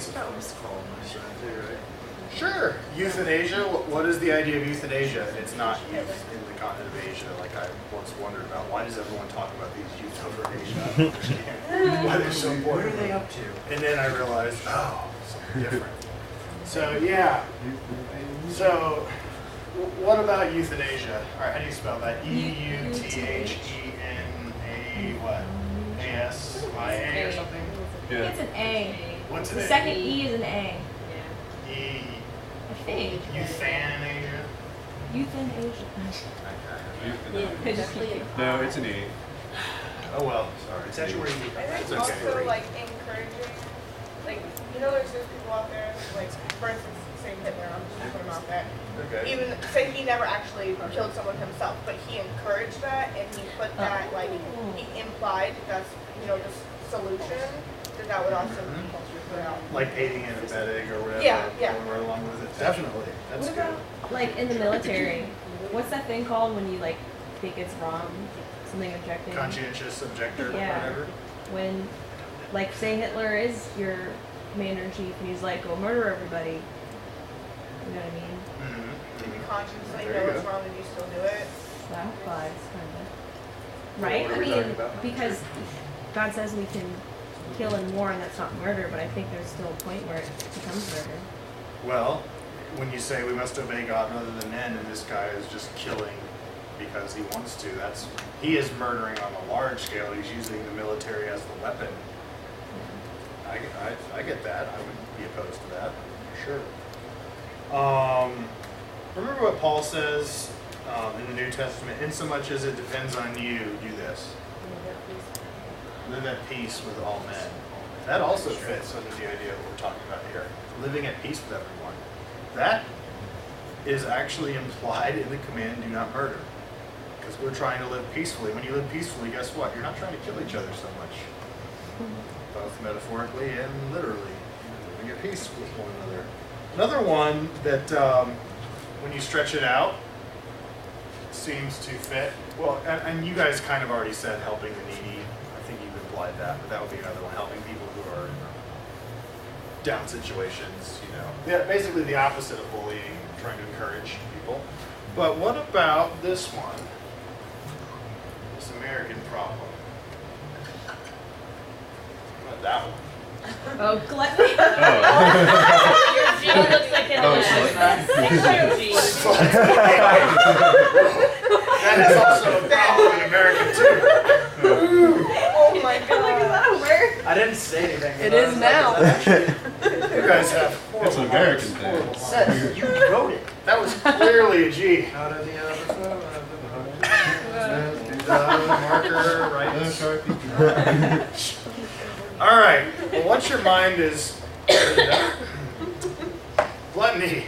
sure, euthanasia. What is the idea of euthanasia? It's not youth in the continent of Asia. Like I once wondered about why does everyone talk about these youth over in Asia? I don't understand why they're so important. What are they up to? And then I realized, oh, something different. So yeah. So what about euthanasia? All right, how do you spell that? EUTHENA what? ASIA or something? I think it's an A. What's The an second E is an A. E? I think. Euthanasia? Euthanasia. No, it's an E. Oh well, sorry. It's actually where I think it's also okay. like encouraging, like, you know, there's people out there, like, for instance, saying Hitler, I'm just putting him out there. Okay. Even say he never actually killed someone himself, but he encouraged that and he put that like he implied that's the solution. That would also be put out. Like aiding and abetting or whatever. Yeah, yeah. Going right along with it. Definitely. That's What good. about, like, in the military? What's that thing called when you, like, think it's wrong? Something objective? Conscientious objector, Yeah. whatever. When, like, say Hitler is your commander-in-chief and he's like, go murder everybody. You know what I mean? Mm-hmm. To be consciously There know you it's go. wrong and you still do it. That applies, kind of. What Right? are I we mean, talking about? because God says we can kill in war and that's not murder, but I think there's still a point where it becomes murder. Well, when you say we must obey God rather than men, and this guy is just killing because he wants to, he is murdering on a large scale. He's using the military as the weapon. I get that. I wouldn't be opposed to that, for sure. Remember what Paul says in the New Testament, insomuch as it depends on you, do this. Live at peace with all men. That also fits under the idea of what we're talking about here. Living at peace with everyone. That is actually implied in the command, do not murder. Because we're trying to live peacefully. When you live peacefully, guess what? You're not trying to kill each other so much. Both metaphorically and literally. Living at peace with one another. Another one that, when you stretch it out, seems to fit. Well, and you guys kind of already said helping the needy. I think you've implied that, but that would be another one. Helping people who are in down situations, Yeah, basically the opposite of bullying, trying to encourage people. But what about this one? This American problem. What about that one? Oh, gluttony. Your G looks like an That is also a problem in American too. Oh my I'm like, is god. that a word? I didn't say anything. It but I is was now. Like, is that actually- You guys have It's horrible an American minds, thing. horrible minds. Seth, you wrote it. That was clearly a G. Out of the episode. Marker, right? All right. Well, once your mind is gluttony.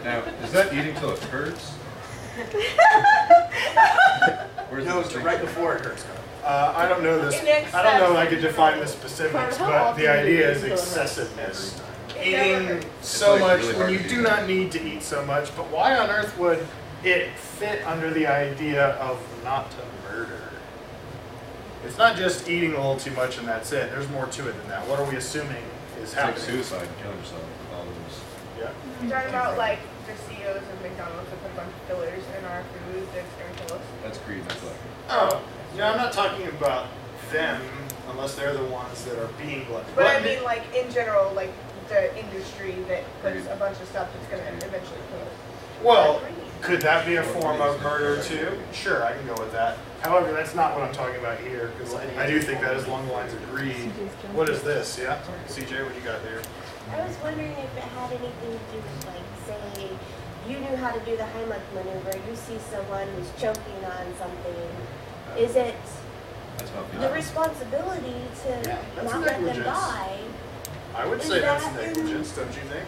Now, is that eating till it hurts? Where's No, the it's right before it hurts. I don't know this. In excess. I don't know if I could define the specifics, but the idea is excessiveness. Eating so It's like much really when hard you to do eat. not need to eat so much. But why on earth would it fit under the idea of not to murder? It's not just eating a little too much and that's it. There's more to it than that. What are we assuming is It's like happening? suicide, killing yourself with all those. Yeah. You're talking about like the CEOs of McDonald's that put a bunch of fillers in our food that's going to kill us. That's greed, that's like. Oh, no, I'm not talking about them unless they're the ones that are being gluttonous. But I mean like in general, like the industry that puts a bunch of stuff that's going to eventually kill us. Well, could that be a form of murder too? Sure, I can go with that. However, that's not what I'm talking about here, because I do think that is along the lines of greed. What is this? Yeah? CJ, what you got there? I was wondering if it had anything to do with, like, say, you knew how to do the Heimlich maneuver, you see someone who's choking on something. Is it That's how the people. responsibility Yeah, to that's not let them negligence. die? I would Is say that's that in- negligence, don't you think?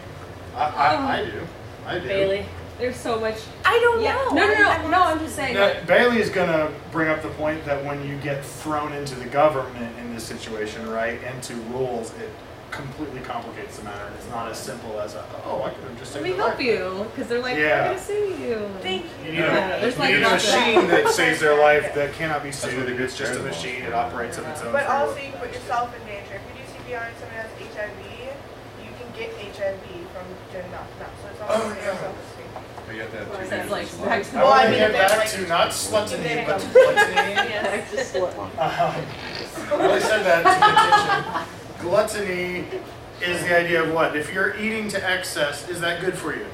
I do. I do. Bailey. There's so much. I don't Yeah. know. No, I'm just saying. Now, Bailey is going to bring up the point that when you get thrown into the government in this situation, right, into rules, it completely complicates the matter. It's not as simple as, I could have just Let saved me their help life. you, because they're like, Yeah. we're gonna sue you. Thank you. You need, Yeah, there's you like need a lots of- machine that saves their life that cannot be what sued. they It's just a get machine. scared It of. operates of its own But free also will. you put yourself in danger. If you do CPR and someone has HIV, you can get HIV from doing that. So it's all about your self-esteem. But you have to have two That's like years. back to I Well, want I to mean, get if they're back like- to not sluttony, but to Yes. gluttony. I only said that to the attention. Gluttony is the idea of what? If you're eating to excess, is that good for you?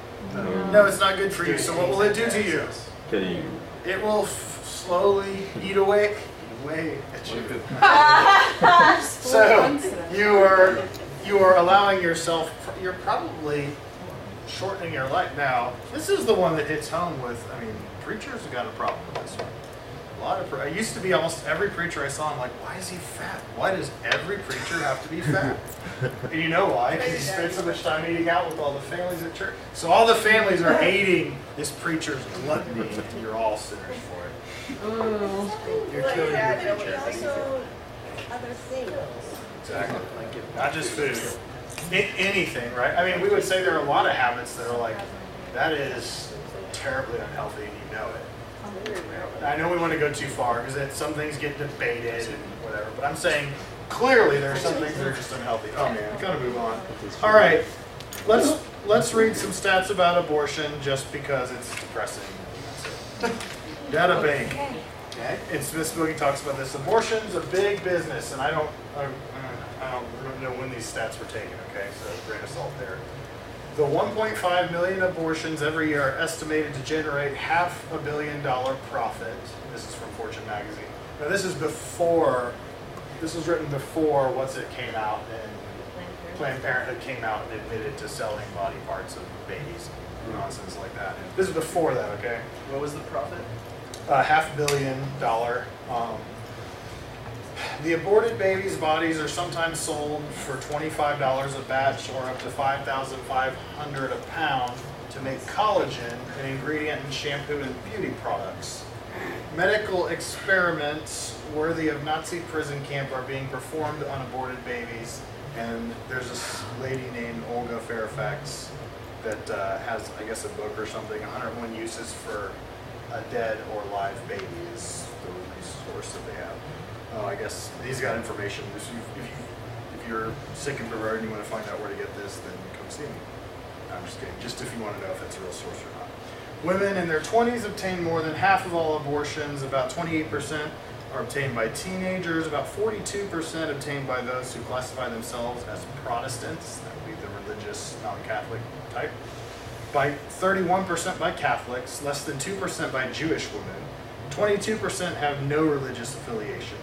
No, it's not good for you. So what will it do to you? Kill you. It will slowly eat away at you. So you are allowing yourself. You're probably shortening your life. Now, this is the one that hits home with. I mean, preachers have got a problem with this one. A lot of. I used to be almost every preacher I saw. I'm like, why is he fat? Why does every preacher have to be fat? And you know why? Because he spends so much time eating out with all the families at church. So all the families are hating this preacher's gluttony, and you're all sinners for it. Oh. You're killing your But preacher. also other things. Exactly. Not just food. Anything, right? I mean, we would say there are a lot of habits that are like, that is terribly unhealthy, and you know it. I know we want to go too far because some things get debated and whatever, but I'm saying clearly there are some things that are just unhealthy. Oh man, gotta move on. All right, let's read some stats about abortion just because it's depressing. That's it. Data bank. Okay. And Smith's Boogie talks about this. Abortion's a big business, and I don't know when these stats were taken. Okay, so grain of salt there. The 1.5 million abortions every year are estimated to generate $500 million profit. This is from Fortune magazine. Now this is before, this was written before came out, and Planned Parenthood came out and admitted to selling body parts of babies, nonsense like that. This is before that, okay? What was the profit? $500 million. The aborted babies' bodies are sometimes sold for $25 a batch or up to $5,500 a pound to make collagen, an ingredient in shampoo and beauty products. Medical experiments worthy of Nazi prison camp are being performed on aborted babies, and there's this lady named Olga Fairfax that has, I guess, a book or something, 101 uses for a dead or live baby is the resource that they have. Oh, I guess he's got information. If you're sick and perverted and you want to find out where to get this, then come see me. No, I'm just kidding. Just if you want to know if it's a real source or not. Women in their 20s obtain more than half of all abortions. About 28% are obtained by teenagers. About 42% obtained by those who classify themselves as Protestants. That would be the religious, non-Catholic type. By 31% by Catholics. Less than 2% by Jewish women. 22% have no religious affiliation.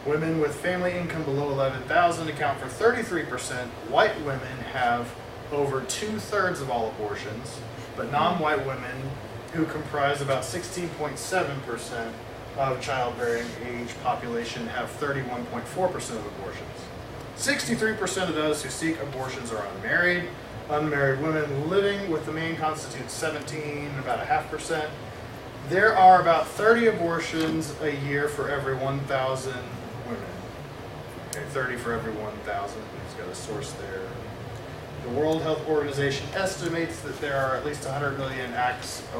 Women with family income below $11,000 account for 33%. White women have over 2/3 of all abortions, but non-white women, who comprise about 16.7% of childbearing age population, have 31.4% of abortions. 63% of those who seek abortions are unmarried. Unmarried women living with the man constitutes 17, about 0.5%. There are about 30 abortions a year for every 1,000 women. Okay, 30 for every 1,000. He's got a source there. The World Health Organization estimates that there are at least 100 million acts. I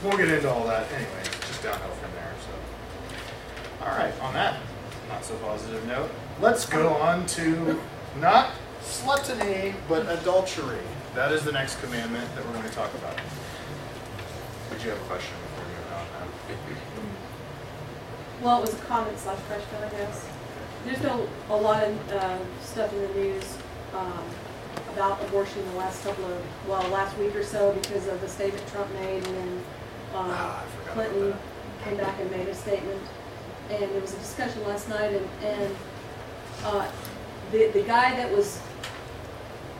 won't get into all that. Anyway, it's just downhill from there. So, all right. On that not so positive note, let's go on to not sluttony but adultery. That is the next commandment that we're going to talk about. Did you have a question before we go on that? Well, it was a comment / question, I guess. There's been a lot of stuff in the news about abortion in the last last week or so because of the statement Trump made, and then Clinton came back and made a statement. And there was a discussion last night, and the guy that was,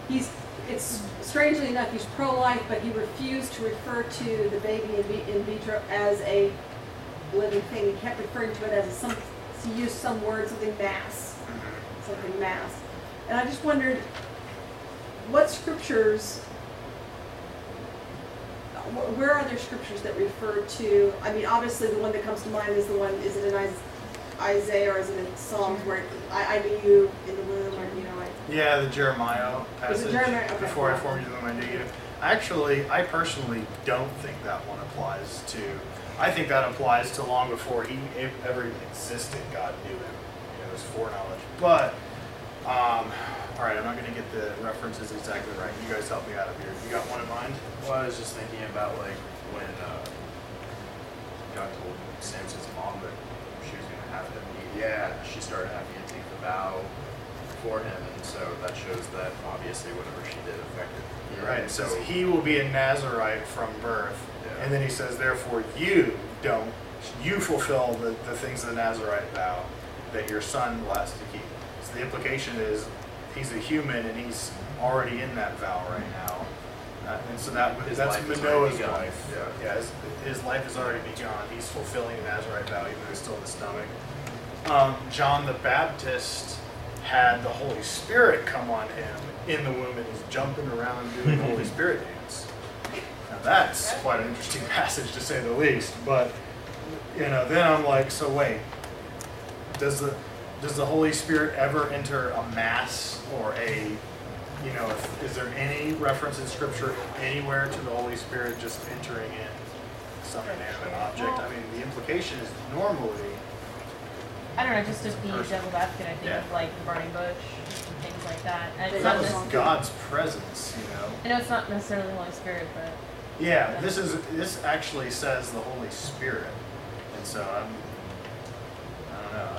it's strangely enough, he's pro-life, but he refused to refer to the baby in vitro as a living thing. He kept referring to it as he used some word, something mass. And I just wondered, what scriptures, where are there scriptures that refer to, I mean, obviously the one that comes to mind is the one, is it in Isaiah or is it in Psalms where I knew you in the womb, or, you know, Yeah, the Jeremiah passage. Is it Jeremiah? Okay. Before I formed you in the womb, I knew you. Actually, I personally don't think that one applies to. I think that applies to long before he ever existed. God knew him. It was foreknowledge. But, all right, I'm not going to get the references exactly right. You guys help me out of here. You got one in mind? Well, I was just thinking about like when God told Samson's mom that she was going to have him eat. Yeah, she started having to take the vow for him, and so that shows that obviously whatever she did affected. Right. It says he will be a Nazirite from birth. Yeah. And then he says, therefore you fulfill the things of the Nazirite vow that your son will have to keep. So the implication is he's a human and he's already in that vow right now. And so that's His life has Manoah's already begun. wife. Yeah, his life has already begun. He's fulfilling the Nazarite vow, even though he's still in the stomach. John the Baptist had the Holy Spirit come on him in the womb, and he's jumping around doing the Holy Spirit dance. Now that's quite an interesting passage, to say the least. But then I'm like, so wait, does the Holy Spirit ever enter a mass or a is there any reference in Scripture anywhere to the Holy Spirit just entering in some inanimate object? I mean, the implication is normally. I don't know, just to be devil's advocate, I think of like the burning bush, things like that. And it's That not was necessarily, God's presence, I know it's not necessarily the Holy Spirit, but Yeah, this actually says the Holy Spirit, and so I don't know.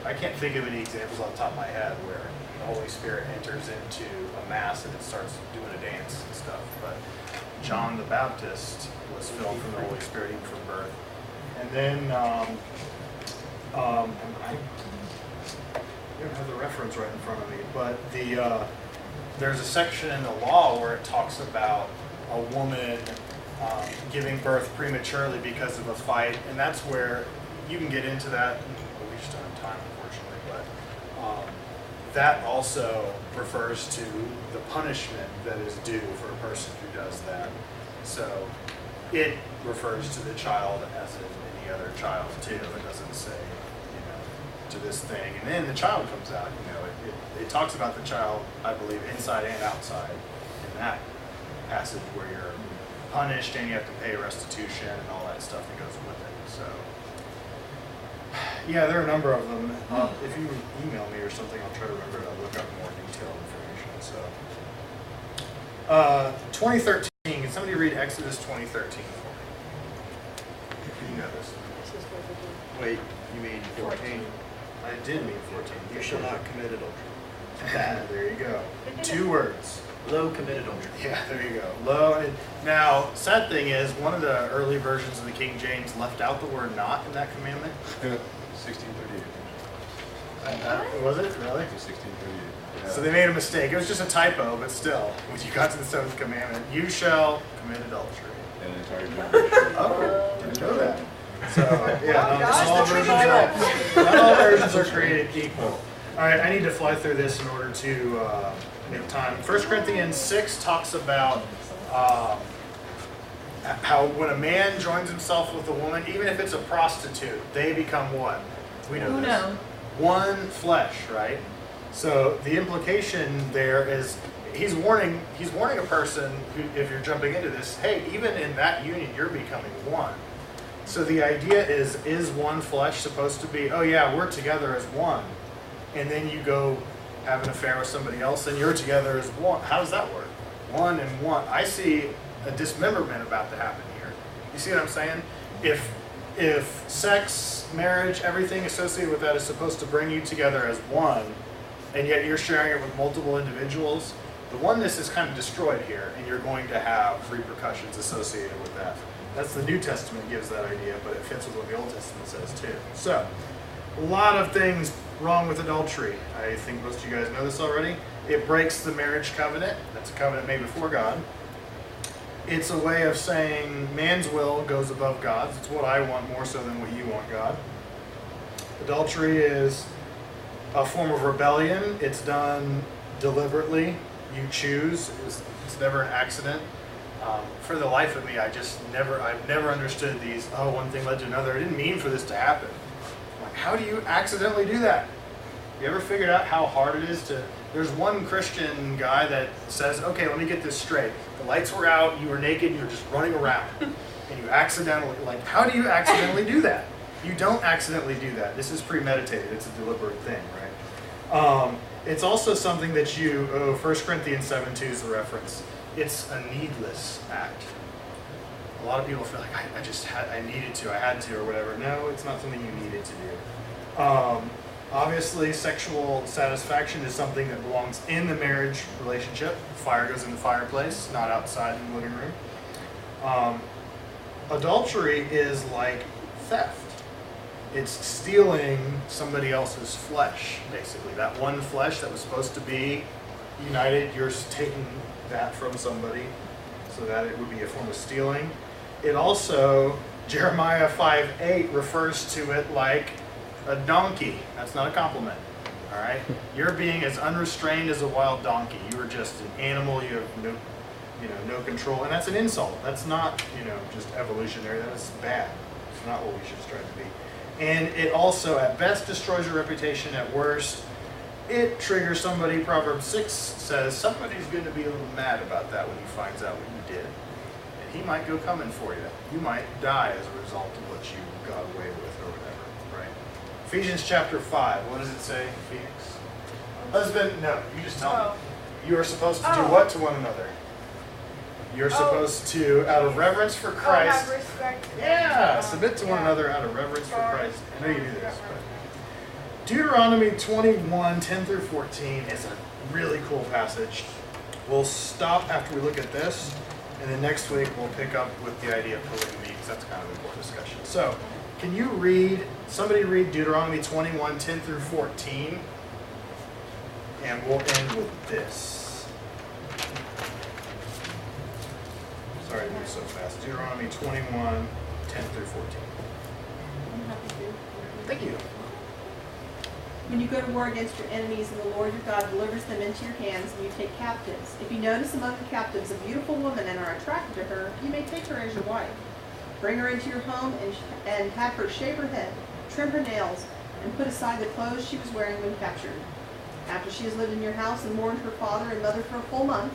I can't think of any examples off the top of my head where the Holy Spirit enters into a mass and it starts doing a dance and stuff. But John the Baptist was filled from the Holy Spirit even from birth, and then I don't have the reference right in front of me, but there's a section in the law where it talks about a woman giving birth prematurely because of a fight, and that's where you can get into that. We just don't have time, unfortunately, but that also refers to the punishment that is due for a person who does that. So it refers to the child as in any other child too. It doesn't say, to this thing, and then the child comes out. It talks about the child, I believe, inside and outside in that passage where you're punished and you have to pay restitution and all that stuff that goes with it. So, yeah, there are a number of them. If you email me or something, I'll try to remember to look up more detailed information. So, 2013. Can somebody read Exodus 20:13 for me? You know this. Wait, you mean 14? I did mean 14. You shall not commit adultery. There you go. 2 words. Low commit adultery. Yeah, there you go. Low. Now, sad thing is, one of the early versions of the King James left out the word "not" in that commandment. 1638. Was it really? 1638. So they made a mistake. It was just a typo, but still, when you got to the 7th commandment, you shall commit adultery. And it's already Oh, didn't know that. So yeah, not all versions are created equal. All right, I need to fly through this in order to make time. 1 Corinthians 6 talks about how when a man joins himself with a woman, even if it's a prostitute, they become what? We know this. One flesh, right? So the implication there is he's warning a person who, if you're jumping into this, hey, even in that union, you're becoming one. So the idea is one flesh supposed to be, oh yeah, we're together as one, and then you go have an affair with somebody else and you're together as one? How does that work? One and one. I see a dismemberment about to happen here. You see what I'm saying? If sex, marriage, everything associated with that is supposed to bring you together as one, and yet you're sharing it with multiple individuals, the oneness is kind of destroyed here, and you're going to have repercussions associated with that. That's the New Testament gives that idea, but it fits with what the Old Testament says too. So, a lot of things wrong with adultery. I think most of you guys know this already. It breaks the marriage covenant. That's a covenant made before God. It's a way of saying man's will goes above God's. It's what I want more so than what you want, God. Adultery is a form of rebellion. It's done deliberately. You choose. It's never an accident. For the life of me, I've never understood these, one thing led to another. I didn't mean for this to happen. Like, how do you accidentally do that? You ever figured out how hard it is to... There's one Christian guy that says, okay, let me get this straight. The lights were out, you were naked, you were just running around. And you accidentally, how do you accidentally do that? You don't accidentally do that. This is premeditated. It's a deliberate thing, right? It's also something that 1 Corinthians 7:2 is the reference. It's a needless act. A lot of people feel like, I needed to, I had to, or whatever. No, it's not something you needed to do. Obviously, sexual satisfaction is something that belongs in the marriage relationship. Fire goes in the fireplace, not outside in the living room. Adultery is like theft. It's stealing somebody else's flesh, basically. That one flesh that was supposed to be united, you're taking that from somebody. So so that it would be a form of stealing. It also, Jeremiah 5:8 refers to it like a donkey. That's not a compliment. All right? You're being as unrestrained as a wild donkey. You are just an animal. You have no control. And that's an insult. That's not, just evolutionary. That's bad. It's not what we should strive to be. And it also, at best, destroys your reputation. At worst, it triggers somebody. Proverbs 6 says somebody's going to be a little mad about that when he finds out what you did. And he might go coming for you. You might die as a result of what you got away with or whatever, right? Ephesians chapter 5. What does it say, Phoenix? Husband, no, you just tell me. You are supposed to do what to one another? You're supposed to, out of reverence for Christ. Have respect. Yeah, submit to one another out of reverence for Christ. I know you do this, but Deuteronomy 21:10 through 14 is a really cool passage. We'll stop after we look at this, and then next week we'll pick up with the idea of polygamy, because that's kind of a more discussion. So, can you somebody read Deuteronomy 21:10 through 14? And we'll end with this. Sorry to move so fast. Deuteronomy 21:10 through 14. I'm happy to. Thank you. When you go to war against your enemies and the Lord your God delivers them into your hands and you take captives, if you notice among the captives a beautiful woman and are attracted to her, you may take her as your wife. Bring her into your home and have her shave her head, trim her nails, and put aside the clothes she was wearing when captured. After she has lived in your house and mourned her father and mother for a full month,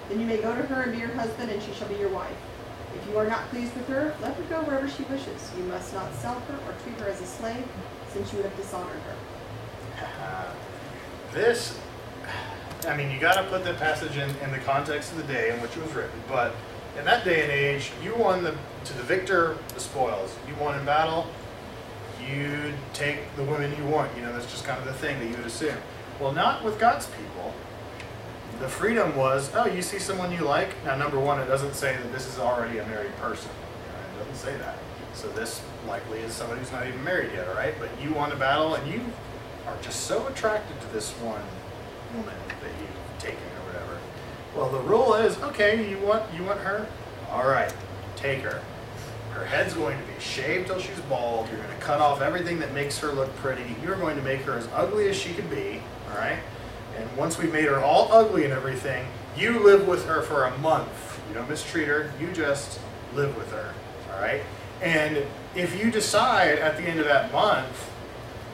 then you may go to her and be your husband, and she shall be your wife. If you are not pleased with her, let her go wherever she wishes. You must not sell her or treat her as a slave, since you have dishonored her. You got to put the passage in the context of the day in which it was written. But in that day and age, you won to the victor the spoils. You won in battle, you'd take the women you want. That's just kind of the thing that you would assume. Well, not with God's people. The freedom was, you see someone you like? Now, number one, it doesn't say that this is already a married person. It doesn't say that. So this likely is somebody who's not even married yet, all right? But you won a battle, and you are just so attracted to this one woman that you've taken or whatever. Well, the rule is, okay, you want her? All right, take her. Her head's going to be shaved till she's bald. You're going to cut off everything that makes her look pretty. You're going to make her as ugly as she can be, all right? And once we've made her all ugly and everything, you live with her for a month. You don't mistreat her. You just live with her, all right? And if you decide at the end of that month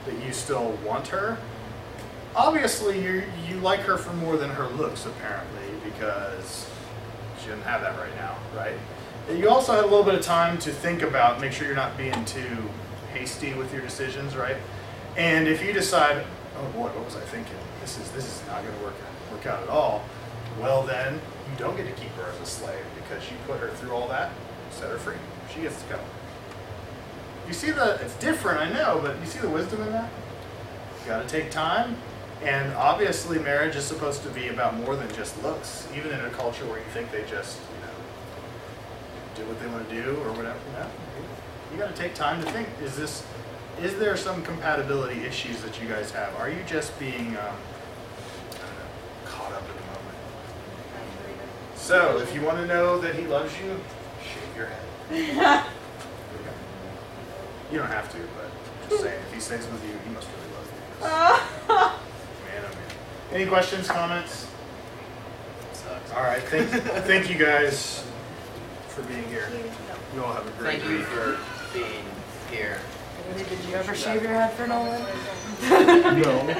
that you still want her, obviously you like her for more than her looks, apparently, because she doesn't have that right now, right? You also had a little bit of time to think about, make sure you're not being too hasty with your decisions, right? And if you decide, oh boy, what was I thinking? This is not going to work out at all. Well, then you don't get to keep her as a slave because you put her through all that, set her free. She gets to go. You see it's different, I know, but you see the wisdom in that? You got to take time, and obviously marriage is supposed to be about more than just looks, even in a culture where you think they just, do what they want to do or whatever. You got to take time to think, is there some compatibility issues that you guys have? Are you just being caught up in the moment? So, if you want to know that he loves you, shave your head. You don't have to, but just saying, if he stays with you, he must really love you. Man, oh man. Any questions, comments? Sucks. All right, thank you guys for being here. You all have a great Thank you week. for being here. Did you ever shave your head for Nolan? No.